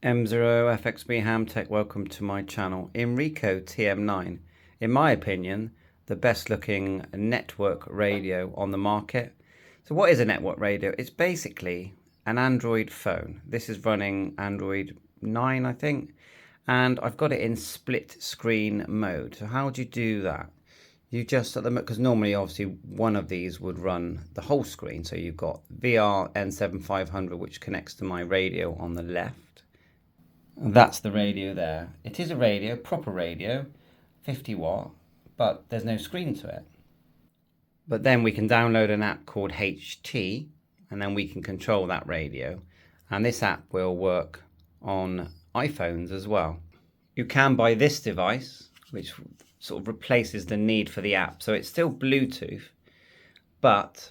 M0FXB HamTech, welcome to my channel. Enrico TM9, in my opinion, the best looking network radio on the market. So what is a network radio? It's basically an Android phone. This is running Android 9, I think, and I've got it in split screen mode. So how do you do that? You just, at the because normally obviously one of these would run the whole screen. So you've got VR N7500, which connects to my radio on the left. That's the radio there. It is a radio, proper radio, 50 watt, but there's no screen to it. But then we can download an app called HT, and then we can control that radio. And this app will work on iPhones as well. You can buy this device, which sort of replaces the need for the app. So it's still Bluetooth, but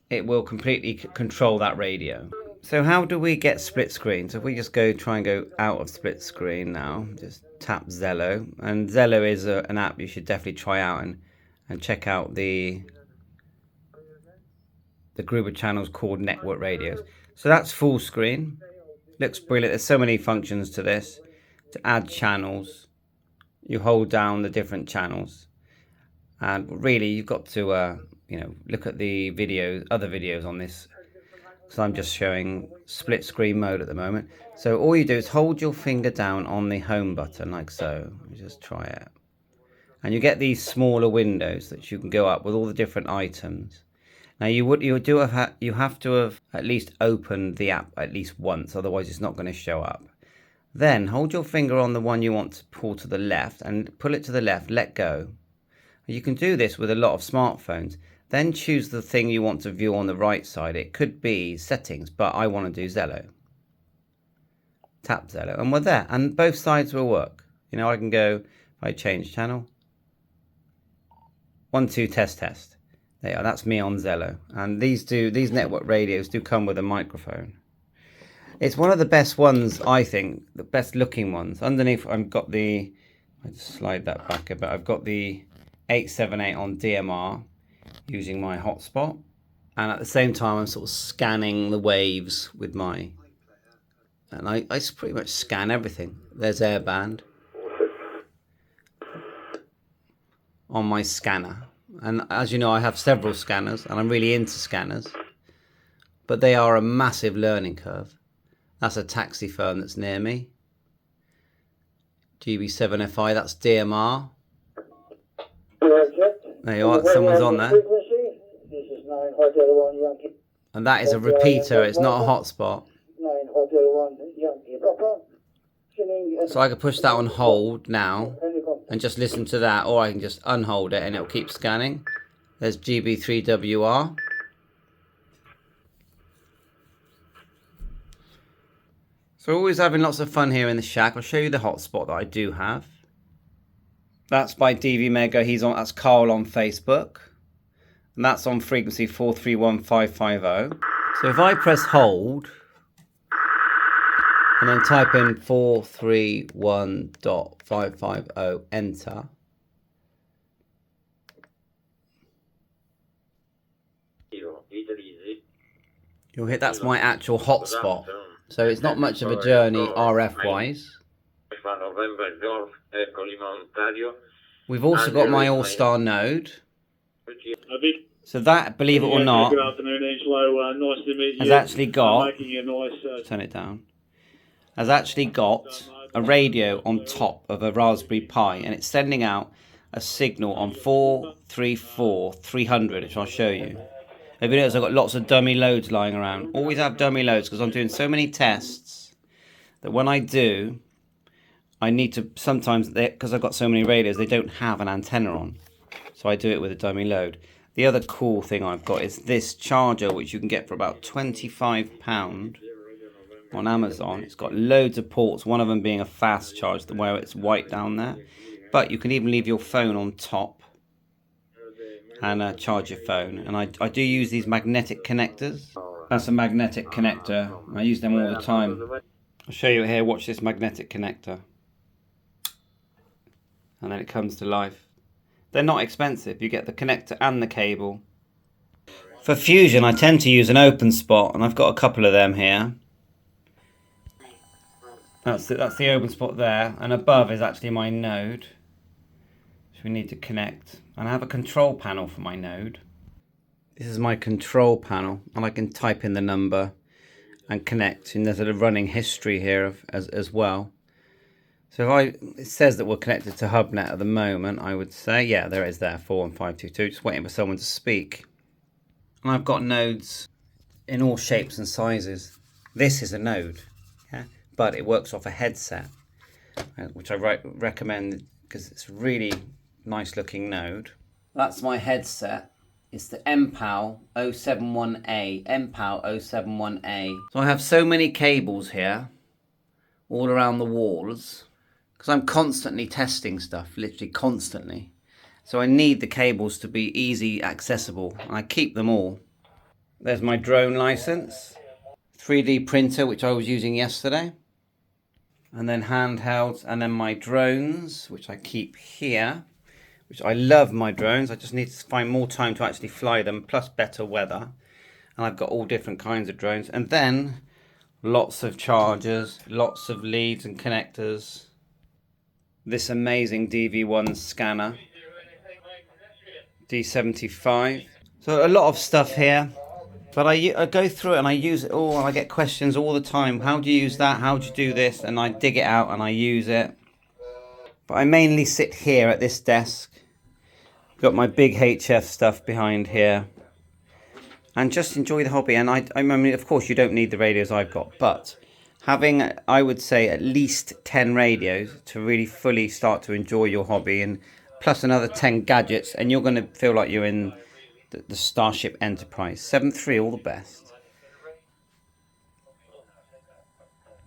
it will completely control that radio. So how do we get split screen? So if we just try and go out of split screen now, just tap Zello. And Zello is an app you should definitely try out and check out the group of channels called Network Radios. So that's full screen. Looks brilliant. There's so many functions to this. To add channels, you hold down the different channels, and really you've got to look at the other videos on this, because I'm just showing split screen mode at the moment. So all you do is hold your finger down on the home button like so. You just try it, and you get these smaller windows that you can go up with all the different items. Now you have to have at least opened the app at least once, otherwise it's not going to show up. Then hold your finger on the one you want to pull to the left and pull it to the left, let go. You can do this with a lot of smartphones. Then choose the thing you want to view on the right side. It could be settings, but I want to do Zello. Tap Zello and we're there, and both sides will work. I can go, if I change channel, 1 2 test. There you are, that's me on Zello. And these network radios do come with a microphone. It's one of the best ones, I think, the best looking ones. Underneath, I just slide that back a bit. I've got the 878 on DMR using my hotspot. And at the same time, I'm sort of scanning the waves with I pretty much scan everything. There's airband on my scanner. And as you know, I have several scanners, and I'm really into scanners. But they are a massive learning curve. That's a taxi phone that's near me. GB7FI, that's DMR. There you are, someone's on there. And that is a repeater, it's not a hotspot. So I could push that on hold now and just listen to that, or I can just unhold it and it'll keep scanning. There's GB3WR. So always having lots of fun here in the shack. I'll show you the hotspot that I do have. That's by DV Mega. That's Carl on Facebook. And that's on frequency 431550. So if I press hold and then type in 431.550, enter. You'll hit that's my actual hotspot. So it's not much of a journey RF-wise. We've also got my All-Star node. So that, believe it or not, has actually got, turn it down, has actually got a radio on top of a Raspberry Pi, and it's sending out a signal on 434.300, which I'll show you. If you notice, I've got lots of dummy loads lying around. Always have dummy loads because I'm doing so many tests that when I do, I need to sometimes, because I've got so many radios, they don't have an antenna on. So I do it with a dummy load. The other cool thing I've got is this charger, which you can get for about £25 on Amazon. It's got loads of ports, one of them being a fast charge, where it's white down there. But you can even leave your phone on top and charge your phone. And I do use these magnetic connectors. That's a magnetic connector. I use them all the time. I'll show you here. Watch this magnetic connector. And then it comes to life. They're not expensive. You get the connector and the cable. For fusion, I tend to use an open spot, and I've got a couple of them here. That's the open spot there, and above is actually my node. So we need to connect, and I have a control panel for my node. This is my control panel, and I can type in the number and connect. And there's a running history here as well. So it says that we're connected to HubNet at the moment, I would say. Yeah, there it is there, 41522. Just waiting for someone to speak. And I've got nodes in all shapes and sizes. This is a node, yeah, but it works off a headset, which I recommend because it's a really nice looking node. That's my headset. It's the MPAL 071A, MPAL 071A. So I have so many cables here, all around the walls, because I'm constantly testing stuff, literally constantly. So I need the cables to be easy accessible, and I keep them all. There's my drone license, 3D printer, which I was using yesterday, and then handhelds, and then my drones, which I keep here, which I love my drones. I just need to find more time to actually fly them, plus better weather. And I've got all different kinds of drones, and then lots of chargers, lots of leads and connectors. This amazing DV1 scanner, D75. So a lot of stuff here, but I go through it and I use it all, and I get questions all the time. How do you use that? How do you do this? And I dig it out and I use it. But I mainly sit here at this desk. Got my big HF stuff behind here. And just enjoy the hobby. And I mean, of course, you don't need the radios I've got, but having, I would say, at least 10 radios to really fully start to enjoy your hobby, and plus another 10 gadgets, and you're going to feel like you're in the Starship Enterprise. 7.3, all the best.